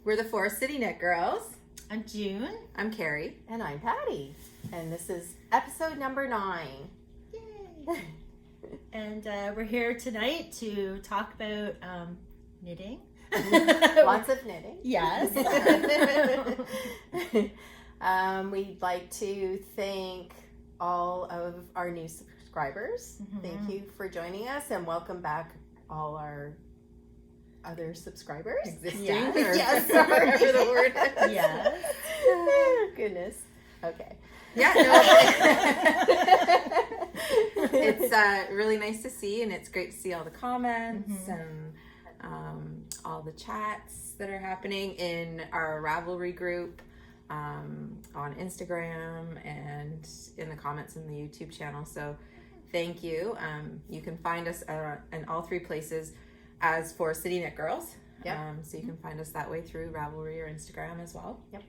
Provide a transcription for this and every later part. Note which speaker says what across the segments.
Speaker 1: We're the Forest City Knit Girls.
Speaker 2: I'm June.
Speaker 1: I'm Carrie.
Speaker 3: And I'm Patty. And this is episode number 9.
Speaker 2: Yay! And we're here tonight to talk about knitting.
Speaker 3: Lots of knitting.
Speaker 2: Yes.
Speaker 3: We'd like to thank all of our new subscribers.
Speaker 2: Mm-hmm.
Speaker 3: Thank you for joining us, and welcome back all our other subscribers.
Speaker 1: Existing.
Speaker 3: Yes, sorry.
Speaker 1: Whatever the word is.
Speaker 2: Yes.
Speaker 3: Oh, goodness. Okay.
Speaker 1: Yeah, no, it's really nice to see, and it's great to see all the comments and all the chats that are happening in our Ravelry group, on Instagram, and in the comments in the YouTube channel. So thank you. You can find us in all 3 places as Forest City Knit Girls.
Speaker 3: Yep.
Speaker 1: So you can find us that way through Ravelry or Instagram as well.
Speaker 3: Yep.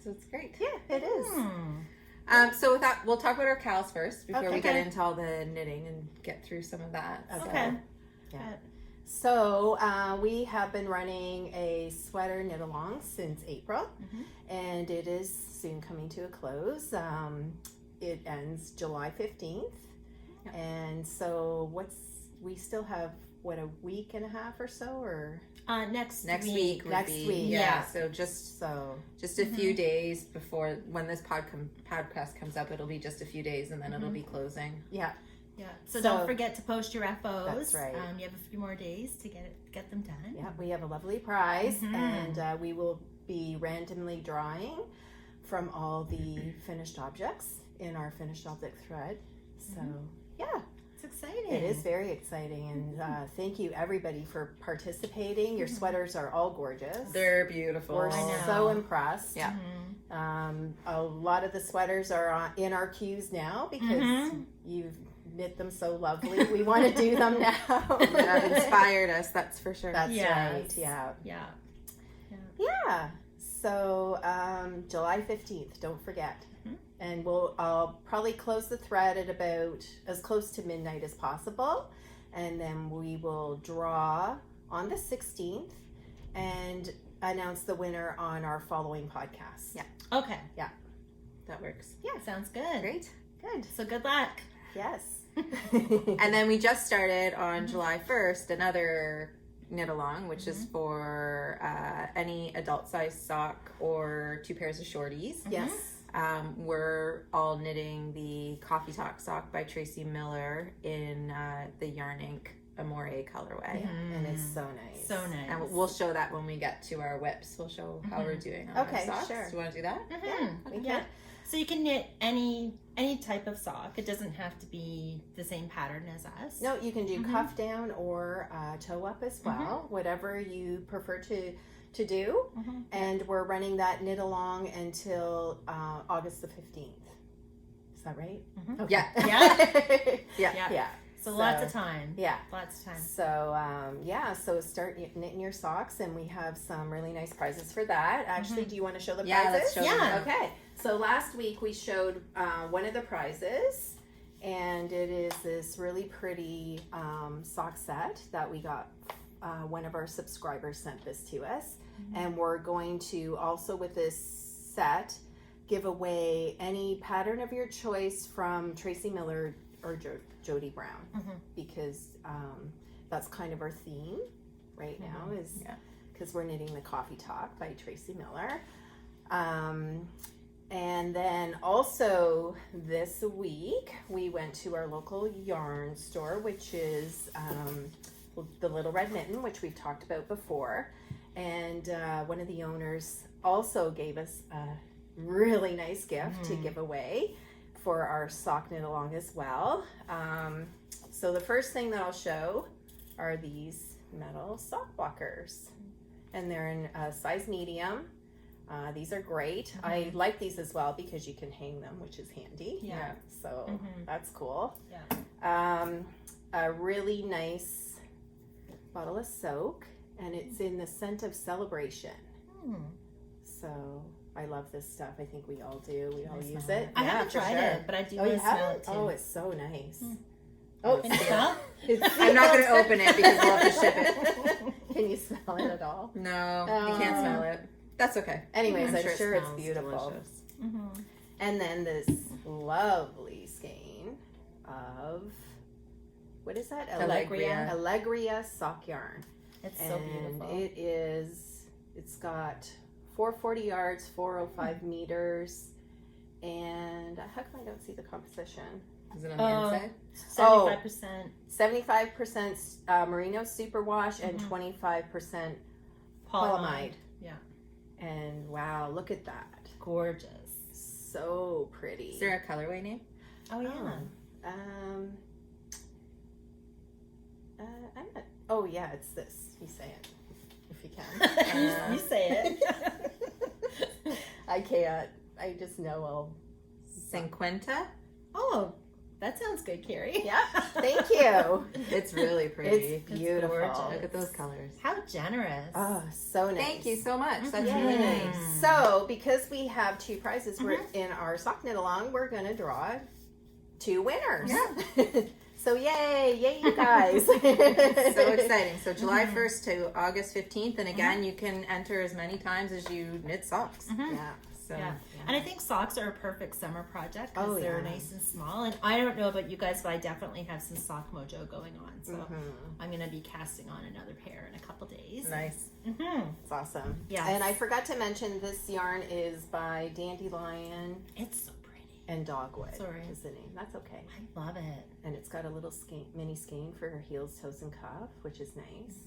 Speaker 1: So it's great.
Speaker 3: Yeah, it is.
Speaker 1: So with that, we'll talk about our cows first before we get
Speaker 2: Okay.
Speaker 1: into all the knitting and get through some of that.
Speaker 2: Okay.
Speaker 3: Yeah. So we have been running a sweater knit along since April, and it is soon coming to a close. It ends July 15th, and so we still have a week and a half or so, or
Speaker 2: Next
Speaker 1: week would
Speaker 3: Next
Speaker 1: be,
Speaker 3: week.
Speaker 1: yeah. So just a few
Speaker 3: Mm-hmm.
Speaker 1: days before when this podcast comes up, it'll be just a few days, and then it'll be closing.
Speaker 3: yeah.
Speaker 2: Yeah. So don't forget to post your FOs.
Speaker 3: That's right.
Speaker 2: You have a few more days to get them done.
Speaker 3: Yeah, we have a lovely prize, and we will be randomly drawing from all the finished objects in our finished object thread. So, yeah,
Speaker 2: It's exciting.
Speaker 3: it is very exciting, and thank you everybody for participating. Your sweaters are all gorgeous.
Speaker 1: They're beautiful.
Speaker 3: We're
Speaker 2: I know.
Speaker 3: so impressed.
Speaker 1: Yeah.
Speaker 3: A lot of the sweaters are in our queues now because you've knit them so lovely. We want to do them now.
Speaker 1: You have inspired us, that's for sure.
Speaker 3: That's
Speaker 2: Yes.
Speaker 3: right. Yeah.
Speaker 2: Yeah.
Speaker 3: Yeah. So July 15th, don't forget. And I'll probably close the thread at about as close to midnight as possible. And then we will draw on the 16th and announce the winner on our following podcast.
Speaker 1: Yeah.
Speaker 2: Okay.
Speaker 1: That works.
Speaker 2: Yeah. Sounds good.
Speaker 1: Great.
Speaker 3: Good.
Speaker 2: So good luck.
Speaker 3: Yes.
Speaker 1: And then we just started on July 1st another knit along, which is for any adult size sock or 2 pairs of shorties.
Speaker 3: Yes.
Speaker 1: We're all knitting the Coffee Talk sock by Tracy Miller in the Yarn Ink Amore colorway.
Speaker 3: And it's so nice.
Speaker 2: So nice.
Speaker 1: And we'll show that when we get to our whips. We'll show how we're doing on
Speaker 3: Okay,
Speaker 1: our socks.
Speaker 3: sure.
Speaker 1: Do you want to do that?
Speaker 3: Yeah, we
Speaker 2: Yeah.
Speaker 3: can.
Speaker 2: So you can knit any type of sock. It doesn't have to be the same pattern as us.
Speaker 3: No, you can do cuff down or toe up as well, whatever you prefer to do. And we're running that knit along until August the 15th. Is that right? Okay.
Speaker 1: Yeah.
Speaker 3: Yeah.
Speaker 2: So lots of time.
Speaker 3: Yeah.
Speaker 2: Lots of time.
Speaker 3: So so start knitting your socks, and we have some really nice prizes for that. Actually, do you want to show the prizes?
Speaker 1: Let's show them.
Speaker 3: Okay. So last week we showed one of the prizes, and it is this really pretty sock set that we got. One of our subscribers sent this to us, and we're going to also with this set give away any pattern of your choice from Tracy Miller or Jody Brown, because that's kind of our theme right now, is because we're knitting the Coffee Talk by Tracy Miller. And then also this week we went to our local yarn store, which is the Little Red Mitten, which we've talked about before. And one of the owners also gave us a really nice gift to give away for our sock knit along as well. So the first thing that I'll show are these metal sock walkers, and they're in a size medium. These are great. I like these as well because you can hang them, which is handy.
Speaker 2: Yeah.
Speaker 3: So that's cool.
Speaker 2: Yeah.
Speaker 3: A really nice bottle of soak, and it's in the scent of celebration. So I love this stuff. I think we all do. We all use it.
Speaker 2: I haven't tried it, but I do want to smell it too.
Speaker 3: Oh, it's so nice.
Speaker 2: Oh, can you smell?
Speaker 1: I'm not going to open it because we'll have to ship it.
Speaker 3: Can you smell it at all?
Speaker 1: No, you can't smell it. That's okay.
Speaker 3: Anyways, I'm sure it's
Speaker 1: smells
Speaker 3: beautiful.
Speaker 1: delicious.
Speaker 2: Mm-hmm.
Speaker 3: And then this lovely skein of, what is that?
Speaker 1: Allegria.
Speaker 3: Allegria sock yarn.
Speaker 2: It's so beautiful.
Speaker 3: It's got 440 yards, 405 meters, and how come I don't see the composition?
Speaker 1: Is it on the inside?
Speaker 2: 75%.
Speaker 3: 75% merino superwash and 25% polyamide.
Speaker 2: Yeah.
Speaker 3: And wow, look at that.
Speaker 2: Gorgeous.
Speaker 3: So pretty.
Speaker 1: Is there a colorway name?
Speaker 2: Oh, yeah.
Speaker 3: I'm not, oh yeah, it's this. You say it if you can.
Speaker 2: You say it.
Speaker 3: I can't. I just know I'll.
Speaker 1: Cinquenta?
Speaker 2: Oh, that sounds good, Carrie.
Speaker 3: Yeah. Thank you.
Speaker 1: It's really pretty.
Speaker 3: It's beautiful.
Speaker 2: gorgeous.
Speaker 1: Look at those colors.
Speaker 2: How generous.
Speaker 3: Oh, so nice.
Speaker 1: Thank you so much. That's
Speaker 3: Yay.
Speaker 1: really nice.
Speaker 3: So, because we have 2 prizes, we're in our sock knit along, we're gonna draw 2 winners.
Speaker 1: Yeah.
Speaker 3: So yay, you guys.
Speaker 1: So exciting. So July 1st to August 15th. And again, you can enter as many times as you knit socks.
Speaker 3: Yeah.
Speaker 1: So
Speaker 2: Yeah. And I think socks are a perfect summer project because
Speaker 3: Oh,
Speaker 2: they're
Speaker 3: yeah.
Speaker 2: nice and small. And I don't know about you guys, but I definitely have some sock mojo going on. So I'm going to be casting on another pair in a couple days.
Speaker 1: nice.
Speaker 2: Mm-hmm.
Speaker 3: It's awesome.
Speaker 2: Yes.
Speaker 3: And I forgot to mention this yarn is by Dandelion
Speaker 2: It's so pretty.
Speaker 3: and Dogwood.
Speaker 2: Sorry.
Speaker 3: Is the name. That's okay.
Speaker 2: I love it.
Speaker 3: And it's got a little mini skein for her heels, toes, and cuff, which is nice.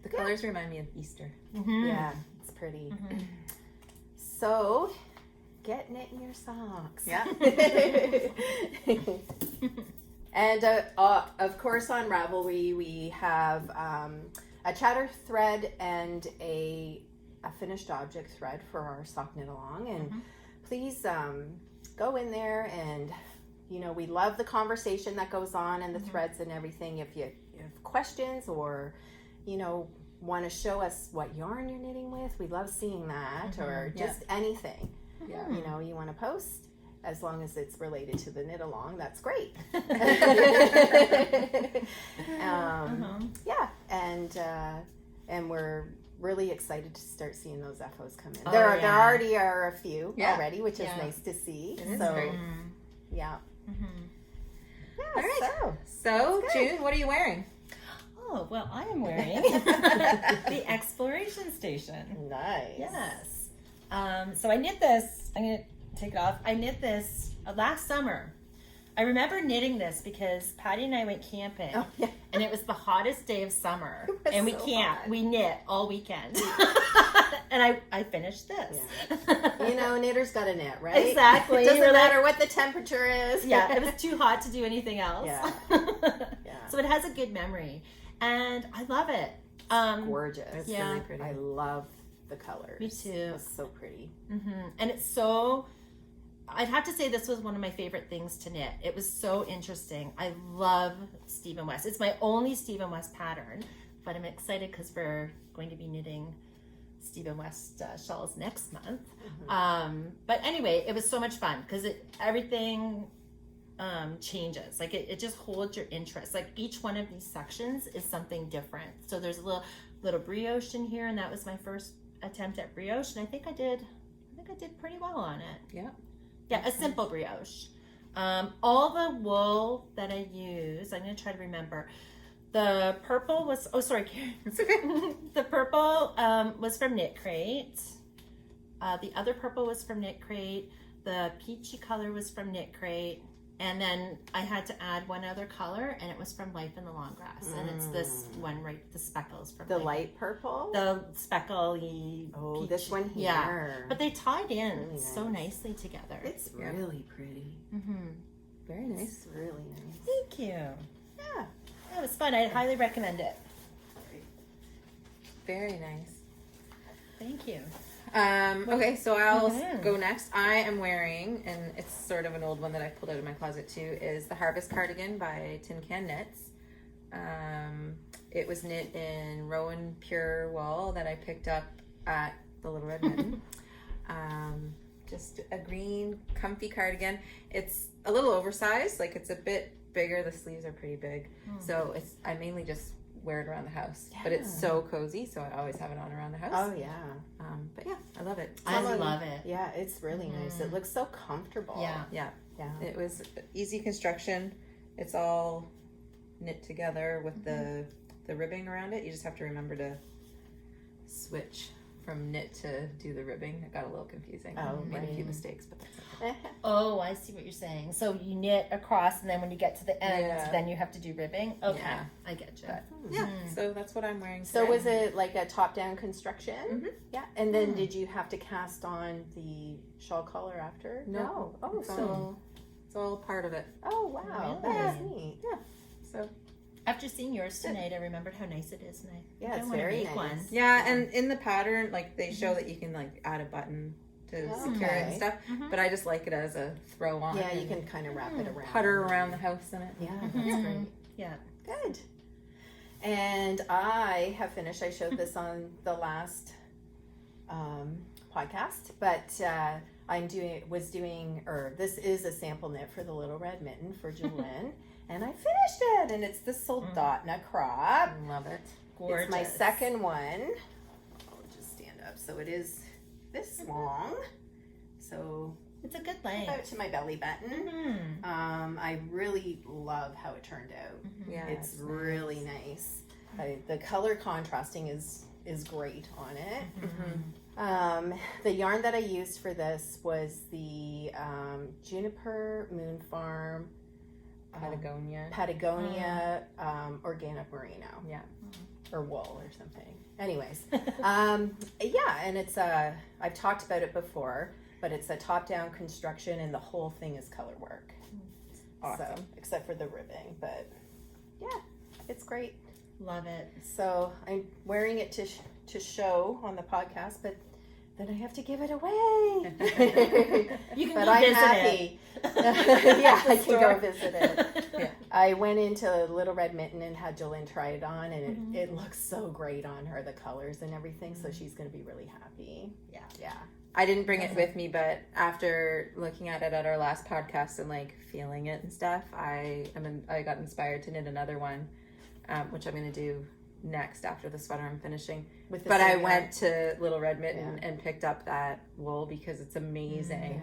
Speaker 1: The colors remind me of Easter.
Speaker 2: Mm-hmm.
Speaker 3: Yeah, it's pretty. So, get knitting your socks.
Speaker 1: Yeah.
Speaker 3: And of course, on Ravelry, we have a chatter thread and a finished object thread for our sock knit along. And please go in there, and we love the conversation that goes on and the threads and everything. If you have questions or want to show us what yarn you're knitting with, we love seeing that, or just anything.
Speaker 1: Yeah.
Speaker 3: You want to post, as long as it's related to the knit along, that's great. Yeah, and we're really excited to start seeing those FOs come in. There already are a few already, which is nice to see.
Speaker 1: It is
Speaker 3: so
Speaker 1: great.
Speaker 3: yeah. Yeah.
Speaker 1: All right.
Speaker 3: So
Speaker 1: So June, what are you wearing?
Speaker 2: Oh, well, I am wearing the Exploration Station.
Speaker 3: nice.
Speaker 2: Yes. So I knit this. I'm going to take it off. I knit this last summer. I remember knitting this because Patty and I went camping, and it was the hottest day of summer, and we
Speaker 3: so
Speaker 2: camped.
Speaker 3: hot.
Speaker 2: We knit all weekend, and I finished this.
Speaker 3: Knitter's got a knit, right?
Speaker 2: Exactly.
Speaker 3: It doesn't
Speaker 2: You're
Speaker 3: matter what the temperature is.
Speaker 2: Yeah, it was too hot to do anything else.
Speaker 3: Yeah.
Speaker 2: So it has a good memory, and I love it.
Speaker 3: Gorgeous.
Speaker 1: It's
Speaker 2: Yeah.
Speaker 1: really pretty.
Speaker 3: I love the colors.
Speaker 2: Me too.
Speaker 3: It's so pretty.
Speaker 2: And it's so, I'd have to say this was one of my favorite things to knit. It was so interesting. I love Stephen West. It's my only Stephen West pattern, but I'm excited because we're going to be knitting Stephen West shawls next month. But anyway, it was so much fun because everything changes. Like it just holds your interest. Like each one of these sections is something different. So there's a little brioche in here, and that was my first attempt at brioche, and I think I did pretty well on it. Yeah, a simple brioche. All the wool that I use, I'm going to try to remember. The purple was, Karen.
Speaker 1: It's okay.
Speaker 2: The purple was from Knit Crate. The other purple was from Knit Crate. The peachy color was from Knit Crate. And then I had to add one other color, and it was from Life in the Long Grass. And it's this one right, the speckles from
Speaker 3: The light purple?
Speaker 2: the speckly peach.
Speaker 3: This one here.
Speaker 2: Yeah. But they tied in
Speaker 3: Really
Speaker 2: so
Speaker 3: nice.
Speaker 2: nicely together.
Speaker 3: It's really pretty.
Speaker 1: Very nice.
Speaker 3: It's really nice.
Speaker 2: Thank you.
Speaker 3: Yeah.
Speaker 2: It was fun. I highly recommend it.
Speaker 1: Very nice.
Speaker 2: Thank you.
Speaker 1: Okay, so I'll go next. I am wearing, and it's sort of an old one that I pulled out of my closet too, is the Harvest Cardigan by Tin Can Knits. It was knit in Rowan Pure wool that I picked up at the Little Red Mitten. Just a green, comfy cardigan. It's a little oversized, like it's a bit bigger. The sleeves are pretty big. So I mainly just wear it around the house. But it's so cozy, so I always have it on around the house.
Speaker 3: Oh, yeah.
Speaker 1: But yeah, I love it.
Speaker 2: I love it.
Speaker 3: Yeah, it's really nice. It looks so comfortable.
Speaker 2: Yeah.
Speaker 1: It was easy construction. It's all knit together with the ribbing around it. You just have to remember to switch from knit to do the ribbing. It got a little confusing. Made a few mistakes, but that's okay.
Speaker 2: Oh, I see what you're saying. So you knit across, and then when you get to the end, then you have to do ribbing. Okay,
Speaker 1: Yeah.
Speaker 2: I get you.
Speaker 1: But, yeah, so that's what I'm wearing
Speaker 3: So
Speaker 1: today.
Speaker 3: was it like a top-down construction?
Speaker 1: Mm-hmm.
Speaker 3: Yeah. And then did you have to cast on the shawl collar after?
Speaker 1: No.
Speaker 3: Oh,
Speaker 1: It's all part of it.
Speaker 3: Oh, wow.
Speaker 2: Really?
Speaker 3: That is neat.
Speaker 1: So
Speaker 2: After seeing yours tonight, I remembered how nice it is, and I
Speaker 3: It's
Speaker 2: want to
Speaker 3: very
Speaker 2: make
Speaker 3: nice.
Speaker 2: one.
Speaker 1: yeah, and in the pattern, like they show that you can like add a button to secure it and
Speaker 3: Okay.
Speaker 1: stuff. But I just like it as a throw on.
Speaker 3: Yeah, you
Speaker 1: and
Speaker 3: can kind of wrap it around.
Speaker 1: putter around the house in it.
Speaker 3: Yeah, that's great.
Speaker 2: Yeah.
Speaker 3: Good. And I have finished. I showed this on the last podcast, but this is a sample knit for the Little Red Mitten for Julin, and I finished it, and it's the Soldotna crop.
Speaker 1: Love it.
Speaker 2: Gorgeous.
Speaker 3: It's my second one. I'll just stand up. So it is this long. So
Speaker 2: It's a good
Speaker 3: about
Speaker 2: length.
Speaker 3: to my belly button. I really love how it turned out.
Speaker 1: Yeah,
Speaker 3: It's really nice. The color contrasting is great on it. The yarn that I used for this was the Juniper Moon Farm Patagonia organic merino.
Speaker 1: Yeah.
Speaker 3: Or wool or something. Anyways, yeah, and it's I've talked about it before, but it's a top-down construction, and the whole thing is color work.
Speaker 1: Awesome.
Speaker 3: So, except for the ribbing, but yeah, it's great.
Speaker 2: Love it.
Speaker 3: So I'm wearing it to show on the podcast, but then I have to give it away.
Speaker 2: You can
Speaker 3: But
Speaker 2: go
Speaker 3: I'm
Speaker 2: visit
Speaker 3: happy.
Speaker 2: it.
Speaker 3: Yeah, I can
Speaker 2: Store.
Speaker 3: go visit it.
Speaker 1: Yeah.
Speaker 3: I went into Little Red Mitten and had Jolene try it on, and it looks so great on her, the colors and everything. So she's going to be really happy. Yeah.
Speaker 1: I didn't bring it with me, but after looking at it at our last podcast and like feeling it and stuff, I got inspired to knit another one, which I'm going to do next after the sweater I'm finishing. But I went to Little Red Mitten and picked up that wool because it's amazing.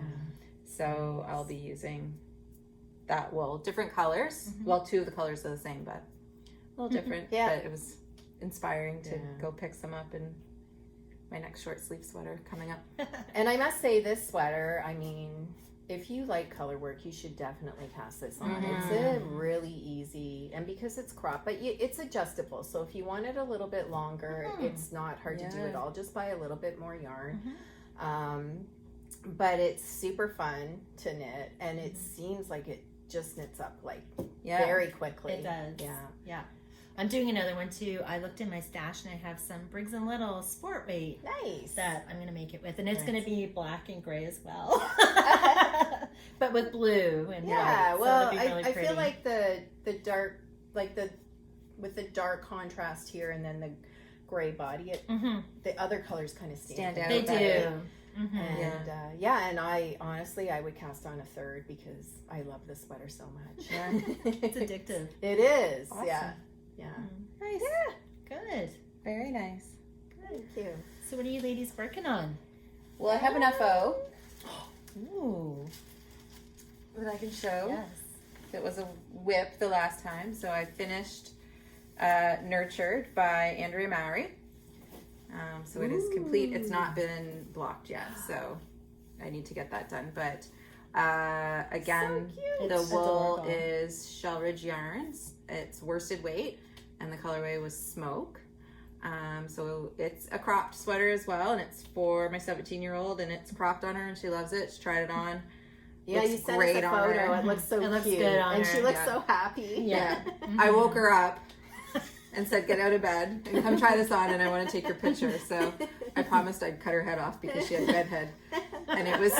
Speaker 1: So I'll be using that wool, different colors. Well, two of the colors are the same, but a little different. But it was inspiring to go pick some up in my next short sleeve sweater coming up.
Speaker 3: And I must say, this sweater, I mean, if you like color work, you should definitely cast this on. It's a really easy, and because it's crop, but it's adjustable. So if you want it a little bit longer, it's not hard to do at all. Just buy a little bit more yarn. But it's super fun to knit, and it seems like it just knits up like very quickly.
Speaker 2: It does.
Speaker 3: Yeah.
Speaker 2: I'm doing another one too. I looked in my stash and I have some Briggs & Little sport weight
Speaker 3: Nice.
Speaker 2: that I'm going to make it with. And it's going to be black and gray as well. But with blue and white. So
Speaker 3: well,
Speaker 2: it'll be really
Speaker 3: I
Speaker 2: pretty.
Speaker 3: feel like the dark, like with the dark contrast here and then the gray body, the other colors kind of stand out.
Speaker 2: They
Speaker 3: better.
Speaker 2: do.
Speaker 3: And and I honestly, I would cast on a third because I love this sweater so much.
Speaker 2: It's addictive.
Speaker 3: It is.
Speaker 1: Awesome.
Speaker 3: Yeah.
Speaker 1: Nice.
Speaker 2: Good.
Speaker 1: Very nice.
Speaker 3: Thank you.
Speaker 2: So what are you ladies working on?
Speaker 1: Well, I have enough O
Speaker 2: Ooh.
Speaker 1: that I can show.
Speaker 2: Yes.
Speaker 1: It was a whip the last time, so I finished Nurtured by Andrea Mowry. So it is complete. It's not been blocked yet, so I need to get that done. But again,
Speaker 3: So cute.
Speaker 1: the
Speaker 2: It's
Speaker 1: wool
Speaker 2: adorable.
Speaker 1: is Shell Ridge Yarns. It's worsted weight, and the colorway was Smoke. So it's a cropped sweater as well, and it's for my 17-year-old, and it's cropped on her, and she loves it. She tried it on.
Speaker 3: Yeah, you
Speaker 1: Looks
Speaker 3: sent us
Speaker 1: great
Speaker 3: a
Speaker 1: on her.
Speaker 3: photo. It looks so
Speaker 2: It looks
Speaker 3: cute,
Speaker 2: good on
Speaker 3: and
Speaker 2: her.
Speaker 3: she looks
Speaker 1: Yeah.
Speaker 3: so happy.
Speaker 2: Yeah.
Speaker 1: I woke her up and said, "Get out of bed and come try this on, and I want to take your picture." So I promised I'd cut her head off because she had a bed head, and it was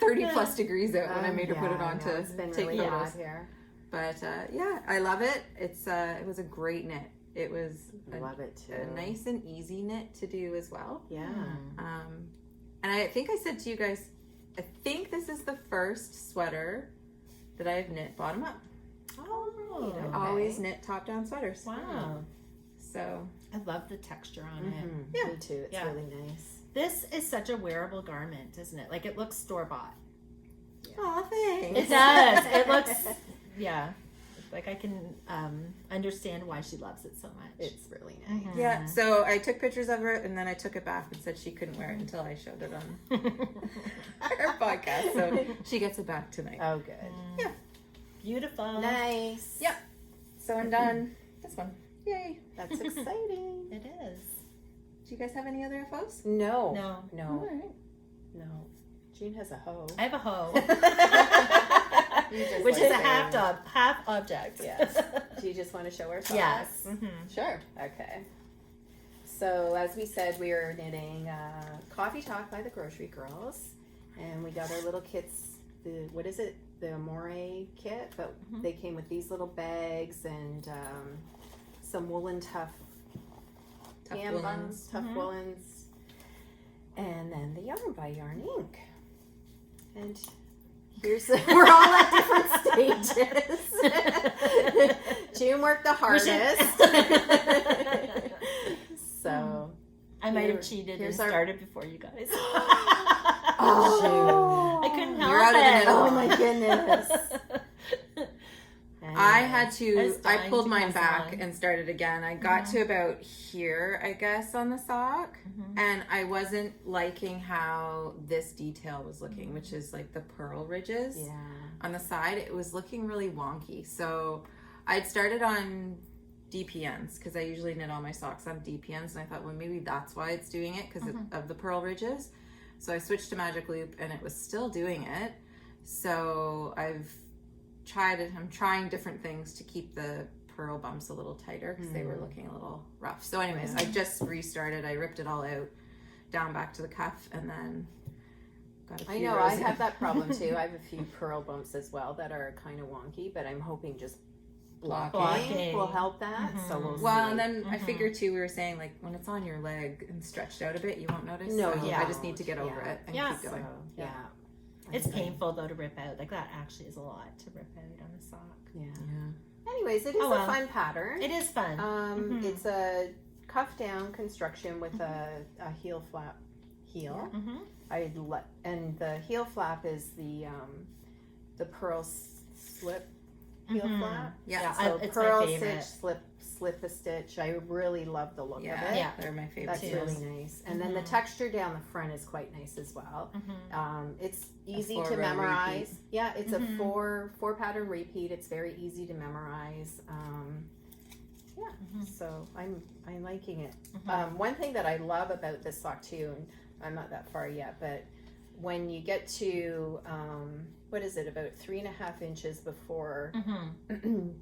Speaker 1: 30+ degrees out when I made her put it on to
Speaker 3: It's been
Speaker 1: take
Speaker 3: really
Speaker 1: photos.
Speaker 3: hot here.
Speaker 1: But yeah, I love it. It was a great knit. It was
Speaker 3: Love it too.
Speaker 1: a nice and easy knit to do as well.
Speaker 3: Yeah.
Speaker 1: And I think I said to you guys, I think this is the first sweater that I've knit bottom up.
Speaker 3: Oh,
Speaker 1: I
Speaker 3: okay.
Speaker 1: always knit top-down sweaters.
Speaker 2: Wow.
Speaker 1: So
Speaker 2: I love the texture on it.
Speaker 3: Yeah, me too. It's
Speaker 2: Yeah.
Speaker 3: really nice.
Speaker 2: This is such a wearable garment, isn't it? Like it looks store-bought.
Speaker 1: oh, thanks.
Speaker 2: It does. It looks, yeah. Like I can understand why she loves it so much.
Speaker 3: It's really nice.
Speaker 1: Yeah, so I took pictures of it and then I took it back and said she couldn't wear it until I showed it on her podcast. So she gets it back tonight.
Speaker 3: Oh, good.
Speaker 1: Yeah.
Speaker 2: Beautiful.
Speaker 3: Nice.
Speaker 1: Yep. So I'm done. This one. Yay.
Speaker 3: That's exciting.
Speaker 2: It is.
Speaker 1: Do you guys have any other FOs?
Speaker 3: No.
Speaker 2: No.
Speaker 3: No.
Speaker 1: All right.
Speaker 3: No. Jean has a hoe.
Speaker 2: I have a hoe,
Speaker 3: You just
Speaker 2: which
Speaker 3: like
Speaker 2: is a
Speaker 3: saying-
Speaker 2: half object.
Speaker 3: Yes. Do you just want to show her socks?
Speaker 2: Yes.
Speaker 3: Sure. Okay. So as we said, we are knitting Coffee Talk by the Grocery Girls, and we got our little kits. What is it? The Amore kit, but they came with these little bags and some woolen tough
Speaker 1: Tough woolens.
Speaker 3: tough woolens, and then the yarn by Yarn Inc. And here's we're all at different stages. June worked the hardest. So
Speaker 2: I might have cheated and
Speaker 3: here's our-
Speaker 2: started before you guys.
Speaker 3: Oh,
Speaker 2: I couldn't help
Speaker 1: You're out of the
Speaker 2: it.
Speaker 1: middle.
Speaker 3: Oh my goodness.
Speaker 1: I had
Speaker 2: I was
Speaker 1: to, I
Speaker 2: dying
Speaker 1: pulled
Speaker 2: to
Speaker 1: mine
Speaker 2: pass
Speaker 1: back
Speaker 2: along.
Speaker 1: and started again. I got to about here, I guess, on the sock. And I wasn't liking how this detail was looking, which is like the pearl ridges
Speaker 3: Yeah.
Speaker 1: on the side. It was looking really wonky. So I'd started on DPNs because I usually knit all my socks on DPNs. And I thought, well, maybe that's why it's doing it because of the pearl ridges. So I switched to Magic Loop and it was still doing it. So I've tried it. I'm trying different things to keep the pearl bumps a little tighter because they were looking a little rough. So anyways, I just restarted. I ripped it all out, down back to the cuff, and then got a few
Speaker 3: I know,
Speaker 1: rows
Speaker 3: I
Speaker 1: in.
Speaker 3: have that problem too. I have a few pearl bumps as well that are kind of wonky, but I'm hoping just blocking will help that. So we'll see.
Speaker 1: Well, and then I figured too, we were saying like when it's on your leg and stretched out a bit, you won't notice.
Speaker 3: No,
Speaker 1: So
Speaker 3: yeah.
Speaker 1: I just need to get over it and
Speaker 2: Yeah.
Speaker 1: keep going.
Speaker 3: So, yeah.
Speaker 2: It's painful though to rip out. Like that actually is a lot to rip out on a sock.
Speaker 3: Yeah.
Speaker 1: Yeah.
Speaker 3: Anyways, it is
Speaker 2: Oh, well.
Speaker 3: a fun pattern.
Speaker 2: It is fun.
Speaker 3: It's a cuff down construction with a heel flap heel. And the heel flap is the pearl slip heel flap.
Speaker 1: Yeah.
Speaker 3: So
Speaker 2: it's
Speaker 3: pearl
Speaker 2: my favorite.
Speaker 3: stitch, slip a stitch. I really love the look
Speaker 1: Yeah.
Speaker 3: of it.
Speaker 2: Yeah.
Speaker 1: They're my favorite
Speaker 3: That's
Speaker 1: too.
Speaker 3: really nice. And then the texture down the front is quite nice as well. It's easy to
Speaker 1: 4-row
Speaker 3: memorize.
Speaker 1: repeat.
Speaker 3: Yeah, it's a four pattern repeat. It's very easy to memorize. So I'm liking it. One thing that I love about this sock too, and I'm not that far yet, but when you get to what is it, about 3.5 inches before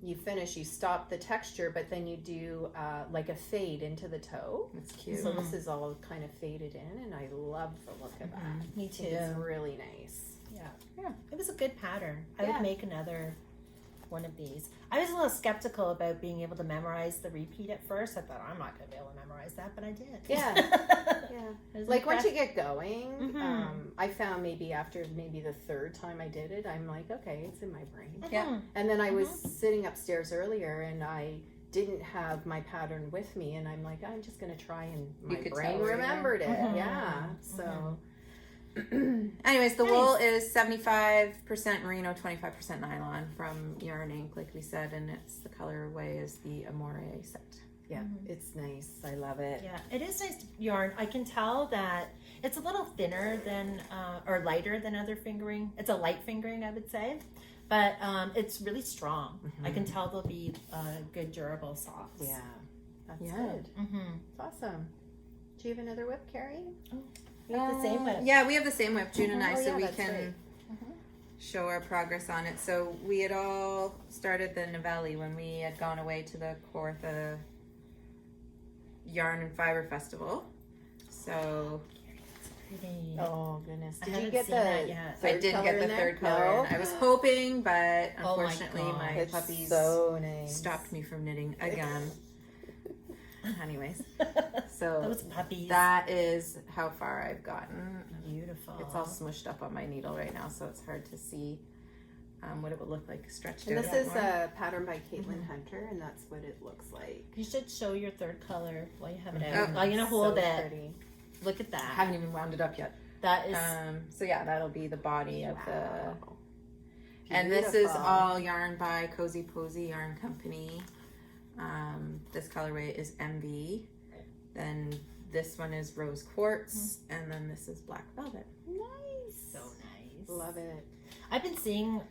Speaker 3: you finish, you stop the texture, but then you do like a fade into the toe.
Speaker 1: It's cute.
Speaker 3: So this is all kind of faded in, and I love the look of that.
Speaker 2: Me
Speaker 3: I
Speaker 2: too.
Speaker 3: think it's really nice.
Speaker 2: Yeah. It was a good pattern. I
Speaker 3: Yeah.
Speaker 2: would make another one of these. I was a little skeptical about being able to memorize the repeat at first. I thought I'm not going to be able to memorize that, but I did.
Speaker 3: Yeah. Yeah.
Speaker 2: I was
Speaker 3: Like once
Speaker 2: impressed.
Speaker 3: you get going, I found maybe after maybe the third time I did it, I'm like, okay, it's in my brain.
Speaker 1: Yeah.
Speaker 3: And then I was sitting upstairs earlier and I didn't have my pattern with me, and I'm like, I'm just going to try, and my
Speaker 1: could
Speaker 3: brain
Speaker 1: tell where you
Speaker 3: remembered it. Yeah. So
Speaker 1: Anyways, the wool is 75% merino, 25% nylon from Yarn Inc., like we said, and it's the colorway is the Amore set.
Speaker 3: yeah, it's nice. I love it.
Speaker 2: Yeah, it is nice yarn. I can tell that it's a little thinner than, or lighter than other fingering. It's a light fingering, I would say, but it's really strong. I can tell they'll be good, durable socks.
Speaker 3: Yeah, that's
Speaker 1: Yeah.
Speaker 3: good. It's awesome. Do you have another whip, Carrie?
Speaker 2: We have the same whip.
Speaker 1: Yeah, we have the same whip, June and I,
Speaker 3: Oh,
Speaker 1: so
Speaker 3: yeah,
Speaker 1: we
Speaker 3: that's
Speaker 1: can
Speaker 3: right.
Speaker 1: show our progress on it. So we had all started the Novelli when we had gone away to the Kawartha Yarn and Fiber Festival. So
Speaker 2: Pretty.
Speaker 3: Oh goodness!
Speaker 2: I
Speaker 3: Did you
Speaker 2: haven't
Speaker 3: get
Speaker 2: seen that
Speaker 3: the?
Speaker 2: yet.
Speaker 3: Third
Speaker 1: I didn't
Speaker 3: color
Speaker 1: get the
Speaker 3: in there?
Speaker 1: third color
Speaker 3: No?
Speaker 1: in. I was hoping, but
Speaker 2: Oh my
Speaker 1: unfortunately
Speaker 2: God.
Speaker 1: my
Speaker 3: It's
Speaker 1: puppies
Speaker 3: so nice.
Speaker 1: stopped me from knitting again. Anyways, so
Speaker 2: Those puppies.
Speaker 1: that is how far I've gotten.
Speaker 2: Beautiful.
Speaker 1: It's all smushed up on my needle right now, so it's hard to see. what it would look like stretched
Speaker 3: And
Speaker 1: out.
Speaker 3: this is a pattern by Caitlin Hunter, and that's what it looks like.
Speaker 2: You should show your third color while you have it
Speaker 1: Oh,
Speaker 2: out. I'm gonna hold
Speaker 3: So
Speaker 2: it.
Speaker 3: pretty.
Speaker 2: Look at
Speaker 1: I
Speaker 2: that.
Speaker 1: haven't even wound it up yet.
Speaker 2: That is
Speaker 1: So yeah, that'll be the body of the.
Speaker 3: Wow.
Speaker 1: And this is
Speaker 3: Beautiful.
Speaker 1: all yarn by Cozy Posy Yarn Company. This colorway is MV. Then this one is rose quartz, and then this is black velvet.
Speaker 3: Nice.
Speaker 2: so nice.
Speaker 3: Love it.
Speaker 2: I've been seeing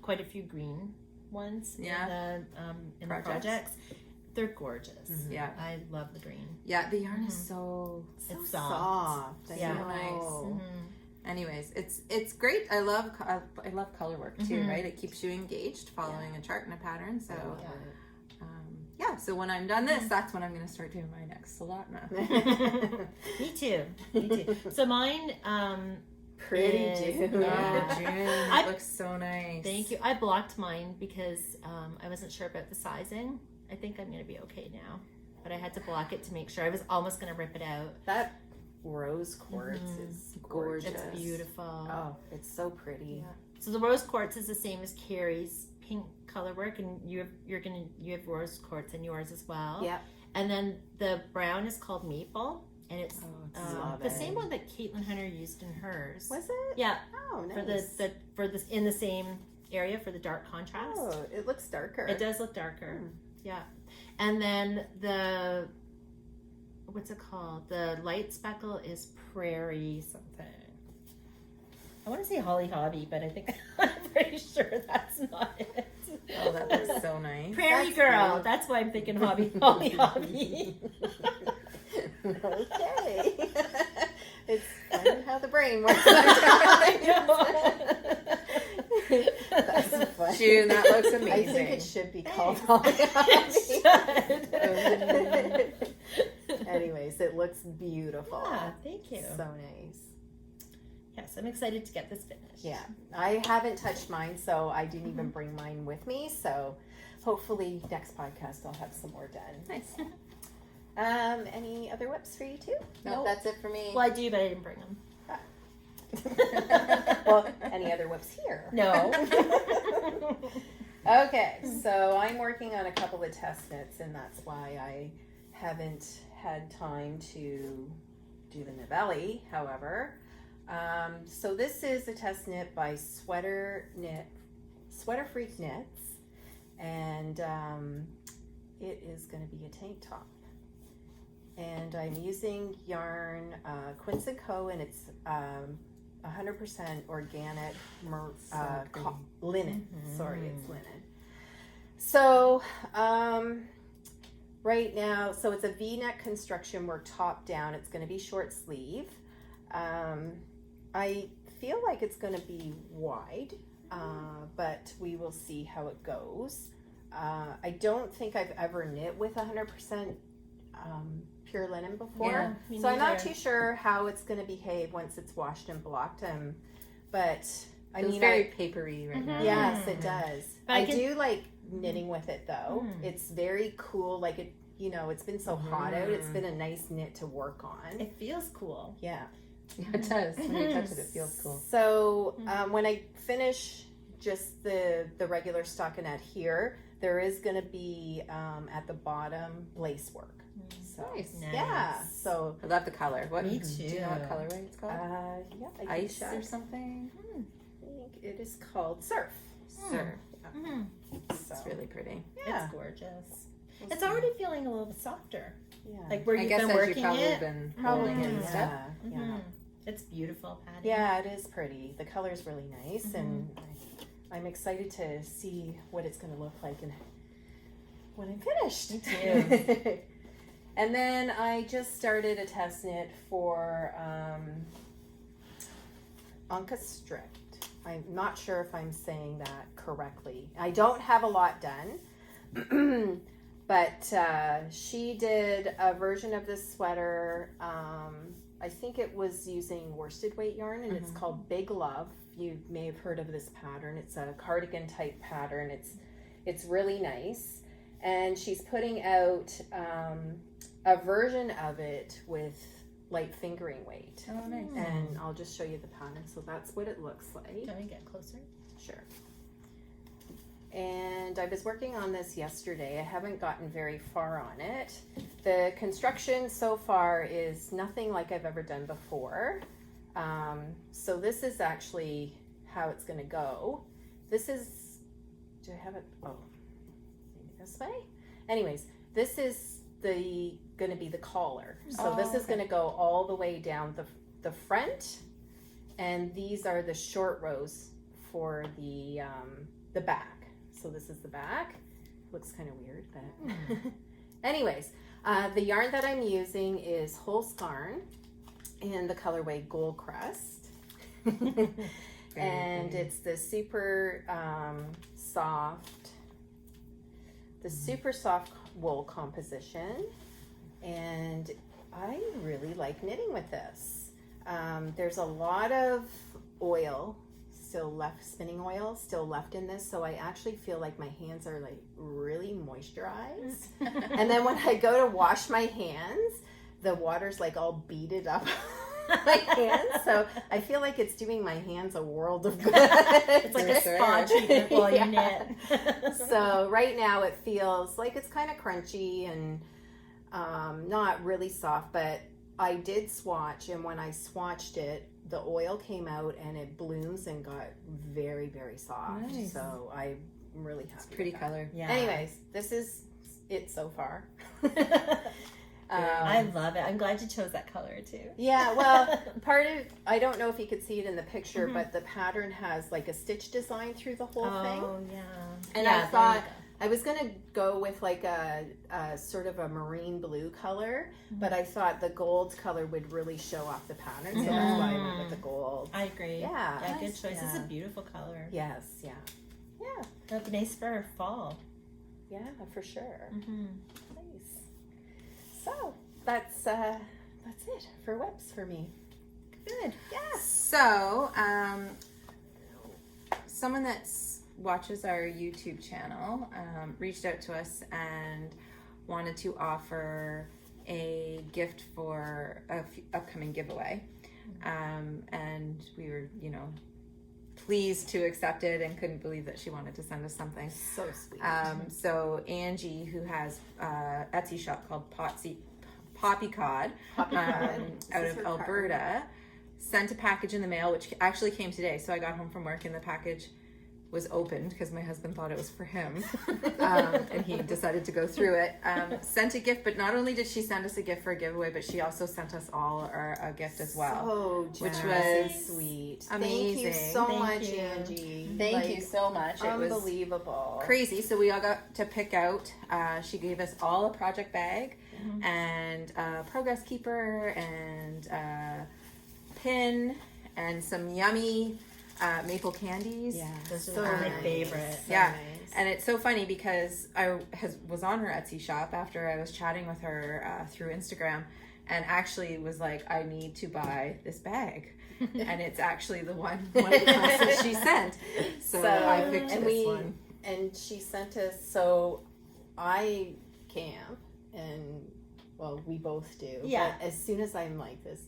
Speaker 2: quite a few green ones
Speaker 1: Yeah.
Speaker 2: in the projects. They're gorgeous.
Speaker 1: Yeah,
Speaker 2: I love the green.
Speaker 1: yeah. The yarn is so.
Speaker 3: So
Speaker 2: It's
Speaker 3: soft.
Speaker 2: Yeah.
Speaker 1: So nice.
Speaker 3: know.
Speaker 1: Anyways, it's great. I love color work too.
Speaker 2: Mhm.
Speaker 1: Right, it keeps you engaged, following a chart and a pattern. So
Speaker 2: Yeah.
Speaker 1: So when I'm done this, that's when I'm going to start doing my next Solatna.
Speaker 2: Me too. Me too. So mine.
Speaker 3: Pretty
Speaker 2: is-
Speaker 3: June.
Speaker 1: Oh, June, it
Speaker 2: I-
Speaker 1: looks so nice.
Speaker 2: Thank you. I blocked mine because I wasn't sure about the sizing. I think I'm going to be okay now. But I had to block it to make sure. I was almost going to rip it out.
Speaker 3: That rose quartz is gorgeous.
Speaker 2: It's beautiful.
Speaker 3: Oh, it's so pretty.
Speaker 2: Yeah. So the rose quartz is the same as Carrie's pink color work, and you have rose quartz in yours as well.
Speaker 3: Yep.
Speaker 2: And then the brown is called maple, and it's
Speaker 3: love
Speaker 2: the
Speaker 3: it.
Speaker 2: same one that Caitlin Hunter used in hers.
Speaker 3: Was it?
Speaker 2: Yeah,
Speaker 3: Oh, nice.
Speaker 2: for this in the same area for the dark contrast.
Speaker 3: Oh, it looks darker.
Speaker 2: It does look darker. Yeah. And then the what's it called? The light speckle is prairie something. I want to say Holly Hobby, but I think I'm pretty sure that's not it.
Speaker 1: Oh, that looks so nice.
Speaker 2: Prairie
Speaker 3: That's
Speaker 2: Girl.
Speaker 3: good.
Speaker 2: That's why I'm thinking Holly Hobby.
Speaker 3: Okay. It's funny how the brain works. That's funny.
Speaker 1: June, that looks
Speaker 3: I
Speaker 1: amazing.
Speaker 3: think it should be called Holly. Anyways, it looks beautiful.
Speaker 2: Yeah, thank you.
Speaker 3: So nice.
Speaker 2: Yes, I'm excited to get this finished.
Speaker 3: Yeah, I haven't touched mine, so I didn't even bring mine with me. So hopefully next podcast I'll have some more done.
Speaker 1: Nice.
Speaker 3: Any other whips for you too?
Speaker 1: No, that's it for me.
Speaker 2: Well, I do, but I didn't bring them.
Speaker 3: Well, any other whips here?
Speaker 2: No.
Speaker 3: Okay, so I'm working on a couple of test knits, and that's why I haven't had time to do the Novelli. However, so this is a test knit by Sweater Freak Knits, and it is going to be a tank top. And I'm using yarn Quince & Co. and it's 100% organic linen. Sorry, it's linen. So right now, so it's a V-neck construction work top down. It's going to be short sleeve. I feel like it's going to be wide, but we will see how it goes. I don't think I've ever knit with 100% pure linen before,
Speaker 2: Yeah, me
Speaker 3: so I'm not
Speaker 2: neither.
Speaker 3: too sure how it's going to behave once it's washed and blocked. But I
Speaker 1: It's
Speaker 3: mean,
Speaker 1: very papery right now.
Speaker 3: yes, it does.
Speaker 2: But
Speaker 3: I
Speaker 2: I can-
Speaker 3: do like knitting with it though.
Speaker 2: Mm.
Speaker 3: It's very cool. Like it, you know, it's been so hot out. It's been a nice knit to work on.
Speaker 2: It feels cool.
Speaker 3: Yeah.
Speaker 1: Yeah, it does. When you touch it, it feels cool.
Speaker 3: So when I finish just the regular stockinette here, there is going to be at the bottom lace work. So
Speaker 1: Nice.
Speaker 3: yeah. So
Speaker 1: I love the color. What?
Speaker 2: Me
Speaker 1: Do you know what
Speaker 2: too.
Speaker 1: colorway it's called?
Speaker 3: yeah, I can
Speaker 1: Ice
Speaker 3: check.
Speaker 1: or something?
Speaker 3: I think it is called surf.
Speaker 1: Sir,
Speaker 3: So
Speaker 1: it's really pretty.
Speaker 3: yeah.
Speaker 2: It's gorgeous. It's already feeling a little bit softer.
Speaker 3: Yeah.
Speaker 2: Like where
Speaker 1: I
Speaker 2: you've
Speaker 1: guess
Speaker 2: been
Speaker 1: as
Speaker 2: working
Speaker 1: you've probably
Speaker 2: it.
Speaker 1: been holding it and
Speaker 3: yeah.
Speaker 1: stuff.
Speaker 3: Yeah.
Speaker 2: Mhm. It's beautiful, Patty.
Speaker 3: Yeah, it is pretty. The color's really nice, and I'm excited to see what it's going to look like and when I'm finished.
Speaker 2: Me too.
Speaker 3: And then I just started a test knit for Anka Strict. I'm not sure if I'm saying that correctly. I don't have a lot done, but she did a version of this sweater. I think it was using worsted weight yarn, and it's called Big Love. You may have heard of this pattern. It's a cardigan type pattern. It's really nice, and she's putting out a version of it with light fingering weight.
Speaker 1: Oh, nice.
Speaker 3: And I'll just show you the pattern. So that's what it looks like.
Speaker 2: Can we get closer?
Speaker 3: Sure. And I was working on this yesterday. I haven't gotten very far on it. The construction so far is nothing like I've ever done before. So this is actually how it's going to go. This is, do I have it? Oh, maybe this way. Anyways, this is going to be the collar. So this is going to go all the way down the front, and these are the short rows for the back. So this is the back. Looks kind of weird, but anyways, the yarn that I'm using is Holskarn in the colorway Gold Crust. And it's the super soft wool composition, and I really like knitting with this. There's a lot of oil spinning oil still left in this, so I actually feel like my hands are like really moisturized. And then when I go to wash my hands, the water's like all beaded up my hands, so I feel like it's doing my hands a world of good.
Speaker 2: It's like a spa treatment while you knit.
Speaker 3: So right now it feels like it's kind of crunchy and not really soft, but I did swatch, and when I swatched it, the oil came out and it blooms and got very, very soft.
Speaker 1: Nice.
Speaker 3: So I'm really happy.
Speaker 1: It's pretty
Speaker 3: with
Speaker 1: color.
Speaker 2: Yeah.
Speaker 3: Anyways, this is it so far.
Speaker 2: I love it. I'm glad you chose that color too.
Speaker 3: Yeah, well, I don't know if you could see it in the picture, but the pattern has like a stitch design through the whole thing.
Speaker 2: Oh, yeah.
Speaker 3: And
Speaker 2: yeah,
Speaker 3: I
Speaker 2: there
Speaker 3: thought
Speaker 2: you go.
Speaker 3: I was going to go with like a sort of a marine blue color, but I thought the gold color would really show off the pattern, so that's why I went with the gold.
Speaker 2: I agree.
Speaker 3: Yeah.
Speaker 2: Yeah, good
Speaker 3: Nice.
Speaker 2: choice. This is a
Speaker 3: Yeah.
Speaker 2: beautiful color.
Speaker 3: Yes, yeah. Yeah,
Speaker 2: It'll be nice for fall.
Speaker 3: yeah, for sure.
Speaker 2: Mm-hmm.
Speaker 3: Nice. So, that's it for WIPs for me.
Speaker 2: Good.
Speaker 3: Yeah.
Speaker 1: So, someone that watches our YouTube channel reached out to us and wanted to offer a gift for a upcoming giveaway. And we were, pleased to accept it and couldn't believe that she wanted to send us something.
Speaker 3: So sweet.
Speaker 1: So Angie, who has Etsy shop called Poppycod out of Alberta, sent a package in the mail, which actually came today. So I got home from work and the package was opened because my husband thought it was for him, and he decided to go through it. Sent a gift, but not only did she send us a gift for a giveaway, but she also sent us all a gift as well.
Speaker 3: So
Speaker 1: which
Speaker 3: generous
Speaker 1: was
Speaker 3: and sweet.
Speaker 1: amazing.
Speaker 3: Thank you so
Speaker 2: Thank
Speaker 3: much,
Speaker 2: you.
Speaker 3: Angie.
Speaker 1: Thank you so much. It was
Speaker 3: Unbelievable.
Speaker 1: crazy. So we all got to pick out. She gave us all a project bag and a progress keeper and a pin and some yummy maple candies.
Speaker 3: Yeah,
Speaker 2: Those are
Speaker 3: so
Speaker 2: my
Speaker 3: nice.
Speaker 2: favorite.
Speaker 3: So
Speaker 1: Yeah.
Speaker 3: nice.
Speaker 1: And it's so funny because I was on her Etsy shop after I was chatting with her through Instagram, and actually was like, I need to buy this bag. And it's actually one of the ones that she sent. So I picked this one.
Speaker 3: And she sent us, so I camp, and well, we both do.
Speaker 2: Yeah.
Speaker 3: But as soon as I'm like this,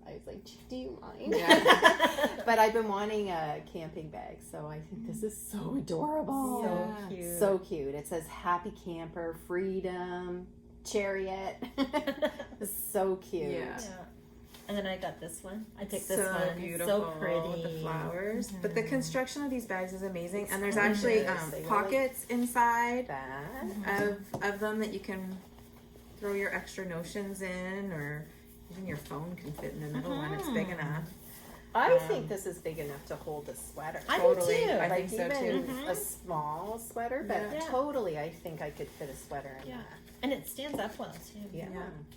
Speaker 3: I was like, do you mind?
Speaker 1: Yeah.
Speaker 3: But I've been wanting a camping bag, so I think this is so adorable.
Speaker 2: So cute.
Speaker 3: So cute. It says happy camper, freedom, chariot. It's so cute.
Speaker 1: Yeah.
Speaker 2: Yeah. And then I got this one. I picked this
Speaker 1: So
Speaker 2: one.
Speaker 1: beautiful
Speaker 2: So pretty.
Speaker 1: with the flowers. But the construction of these bags is amazing, and there's
Speaker 3: gorgeous.
Speaker 1: actually
Speaker 3: They really-
Speaker 1: pockets inside
Speaker 3: That.
Speaker 1: of them that you can throw your extra notions in, or even your phone can fit in the middle one. It's big enough.
Speaker 3: I think this is big enough to hold a sweater.
Speaker 2: I
Speaker 1: Totally.
Speaker 2: do too.
Speaker 1: I
Speaker 3: Like
Speaker 1: think so
Speaker 3: even
Speaker 1: too.
Speaker 3: a small sweater, but
Speaker 2: Yeah.
Speaker 3: totally I think I could fit a sweater in
Speaker 2: Yeah.
Speaker 3: that.
Speaker 2: And it stands up well too.
Speaker 3: Yeah.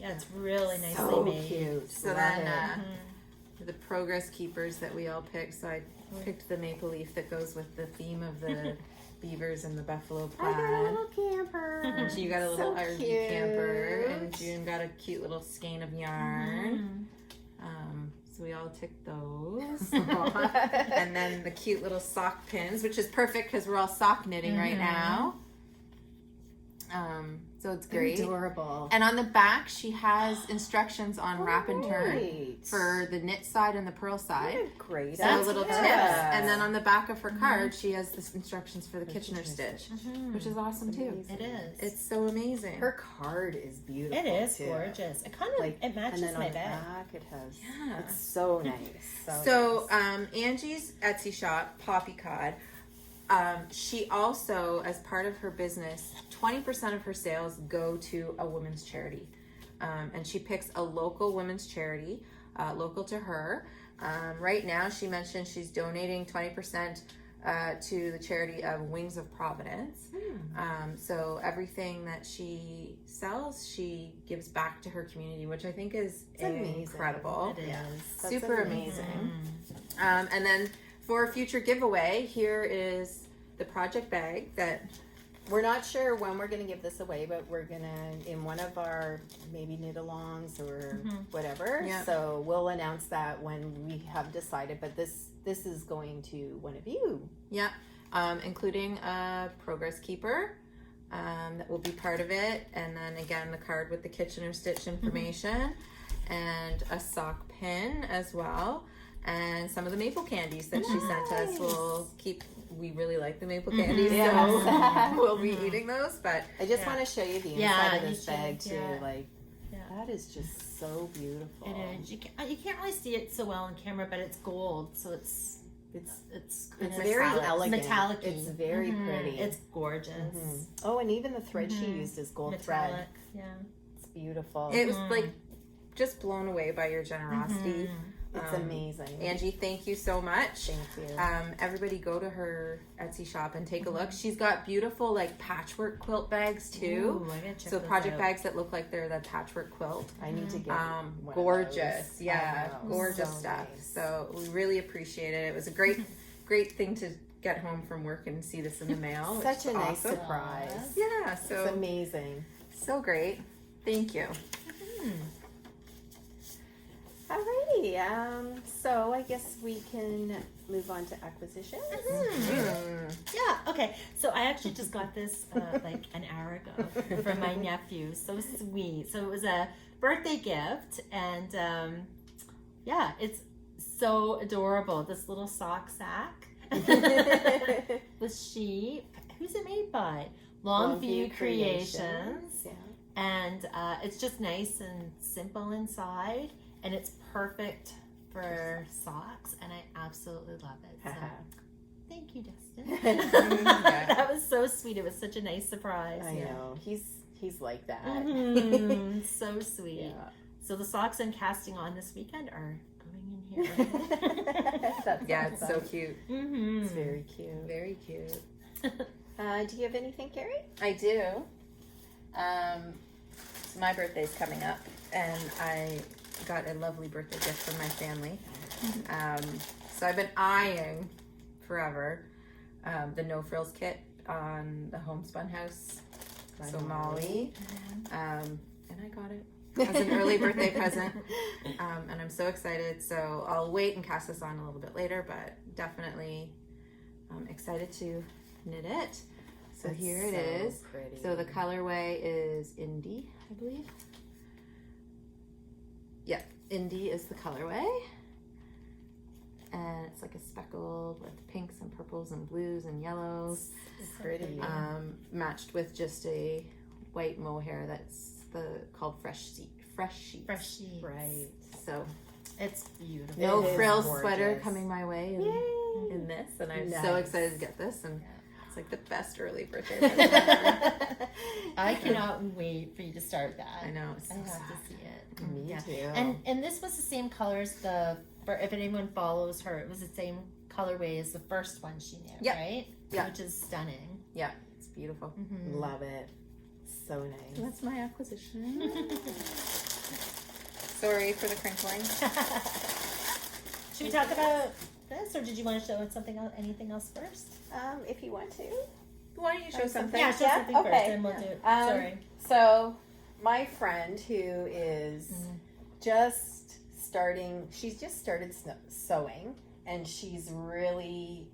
Speaker 2: Yeah, it's really nicely
Speaker 3: So
Speaker 2: made.
Speaker 3: cute.
Speaker 1: So
Speaker 3: Love
Speaker 1: then
Speaker 3: it.
Speaker 1: the progress keepers that we all picked. So I picked the maple leaf that goes with the theme of the beavers and the buffalo
Speaker 3: I got a
Speaker 1: plaid.
Speaker 3: little camper.
Speaker 1: And so you got a little
Speaker 3: So
Speaker 1: RV
Speaker 3: cute.
Speaker 1: camper, and June got a cute little skein of yarn. So we all took those. And then the cute little sock pins, which is perfect because we're all sock knitting right now. So it's great.
Speaker 3: Adorable.
Speaker 1: And on the back, she has instructions on wrap and turn
Speaker 3: Great.
Speaker 1: for the knit side and the purl side.
Speaker 3: What a great.
Speaker 1: So
Speaker 2: That's
Speaker 1: little tips.
Speaker 3: Yeah.
Speaker 1: And then on the back of her card, she has the instructions for the Kitchener stitch, which is awesome too.
Speaker 3: Amazing.
Speaker 2: It is.
Speaker 1: It's so amazing.
Speaker 3: Her card is beautiful.
Speaker 2: It is
Speaker 3: too.
Speaker 2: gorgeous. It kind of
Speaker 3: Like,
Speaker 2: it matches
Speaker 3: and then
Speaker 2: my
Speaker 3: on the
Speaker 2: bag.
Speaker 3: back, it has.
Speaker 1: Yeah.
Speaker 3: It's so nice.
Speaker 1: So
Speaker 3: nice.
Speaker 1: Angie's Etsy shop, Poppycod, she also, as part of her business, 20% of her sales go to a women's charity. And she picks a local women's charity, local to her. Right now, she mentioned she's donating 20% to the charity of Wings of Providence. So everything that she sells, she gives back to her community, which I think is incredible.
Speaker 2: It is.
Speaker 3: That's
Speaker 1: Super amazing. And then for a future giveaway, here is the project bag that
Speaker 3: We're not sure when we're going to give this away, but we're going to, in one of our maybe knit-alongs or whatever.
Speaker 1: Yeah.
Speaker 3: So we'll announce that when we have decided. But this is going to one of you.
Speaker 1: Yeah, including a progress keeper that will be part of it. And then again, the card with the Kitchener stitch information and a sock pin as well. And some of the maple candies that she sent us will keep. We really like the maple candies,
Speaker 3: Yes.
Speaker 1: so we'll be eating those. But
Speaker 3: I just
Speaker 2: Yeah.
Speaker 3: want to show you the inside
Speaker 2: Yeah,
Speaker 3: of this
Speaker 2: you should,
Speaker 3: bag too.
Speaker 2: yeah.
Speaker 3: Like
Speaker 2: Yeah.
Speaker 3: that is just so beautiful.
Speaker 2: It is. You can't really see it so well on camera, but it's gold, so it's
Speaker 3: It's
Speaker 2: kinda
Speaker 3: very
Speaker 2: metallic-
Speaker 3: elegant.
Speaker 2: metallic-y.
Speaker 3: It's very pretty.
Speaker 2: It's gorgeous.
Speaker 3: Oh, and even the thread she used is gold
Speaker 2: Metallic.
Speaker 3: thread.
Speaker 2: Yeah.
Speaker 3: It's beautiful.
Speaker 1: it was like just blown away by your generosity.
Speaker 3: It's amazing.
Speaker 1: Angie, thank you so much.
Speaker 3: Thank you.
Speaker 1: Everybody go to her Etsy shop and take a look. She's got beautiful like patchwork quilt bags too.
Speaker 2: Ooh, I gotta check
Speaker 1: So
Speaker 2: those
Speaker 1: project
Speaker 2: out.
Speaker 1: bags that look like they're the patchwork quilt.
Speaker 3: I need to get one of
Speaker 1: Gorgeous.
Speaker 3: those.
Speaker 1: Yeah,
Speaker 3: I know.
Speaker 1: gorgeous
Speaker 3: So
Speaker 1: stuff.
Speaker 3: nice.
Speaker 1: So we really appreciate it. It was a great thing to get home from work and see this in the mail. which
Speaker 3: Such
Speaker 1: is
Speaker 3: a nice
Speaker 1: awesome.
Speaker 3: surprise.
Speaker 1: Yeah,
Speaker 3: It's
Speaker 1: so
Speaker 3: amazing.
Speaker 1: so great. Thank you.
Speaker 3: Alrighty. So I guess we can move on to acquisitions.
Speaker 2: Yeah, okay. So I actually just got this like an hour ago from my nephew. So sweet. So it was a birthday gift, and yeah, it's so adorable. This little sock sack with sheep. Who's it made by? Longview Creations.
Speaker 3: Yeah.
Speaker 2: And it's just nice and simple inside, and it's perfect for socks, and I absolutely love it. So. Thank you, Dustin. That was so sweet. It was such a nice surprise.
Speaker 3: I know. He's like that.
Speaker 2: So sweet.
Speaker 3: Yeah.
Speaker 2: So the socks I'm casting on this weekend are going in here.
Speaker 3: That's
Speaker 1: Yeah, it's so
Speaker 3: awesome.
Speaker 1: cute.
Speaker 3: It's very cute.
Speaker 1: Very cute.
Speaker 3: Do you have anything, Carrie?
Speaker 1: I do. So my birthday's coming up, and I got a lovely birthday gift from my family. So I've been eyeing forever the No Frills kit on the Homespun House. So Molly, and I got it as an early birthday present, and I'm so excited. So I'll wait and cast this on a little bit later, but definitely excited to knit it. So
Speaker 3: That's
Speaker 1: here it
Speaker 3: so
Speaker 1: is.
Speaker 3: pretty.
Speaker 1: So the colorway is Indie, I believe. Yeah, Indie is the colorway. And it's like a speckled with pinks and purples and blues and yellows.
Speaker 3: It's pretty.
Speaker 1: Matched with just a white mohair that's called Fresh Sheet.
Speaker 2: Fresh sheets.
Speaker 3: Right.
Speaker 1: So
Speaker 2: It's beautiful.
Speaker 1: no
Speaker 3: It is
Speaker 1: frills
Speaker 3: gorgeous.
Speaker 1: sweater coming my way in this, and I'm so
Speaker 3: Nice.
Speaker 1: excited to get this, and it's like the best early birthday present ever.
Speaker 2: I cannot wait for you to start that.
Speaker 1: I know, it's
Speaker 2: I
Speaker 1: so
Speaker 2: have
Speaker 1: sad.
Speaker 2: to see it.
Speaker 3: Me
Speaker 2: Yeah.
Speaker 3: too.
Speaker 2: And this was the same color as if anyone follows her, it was the same colorway as the first one she knit,
Speaker 1: Yep.
Speaker 2: right?
Speaker 1: Yeah.
Speaker 2: Which is stunning.
Speaker 1: Yeah, it's beautiful.
Speaker 3: Love it. So nice.
Speaker 1: That's my acquisition. Sorry for the crinkling.
Speaker 2: Should we talk about this, or did you want to show us something else, anything else first?
Speaker 3: If you want to.
Speaker 1: Why don't you show something?
Speaker 2: Yeah, show
Speaker 3: Yeah?
Speaker 2: something first,
Speaker 3: Okay.
Speaker 2: and we'll do it.
Speaker 3: Um,
Speaker 2: Sorry.
Speaker 3: So, my friend who is just starting, she's just started sewing, and she's really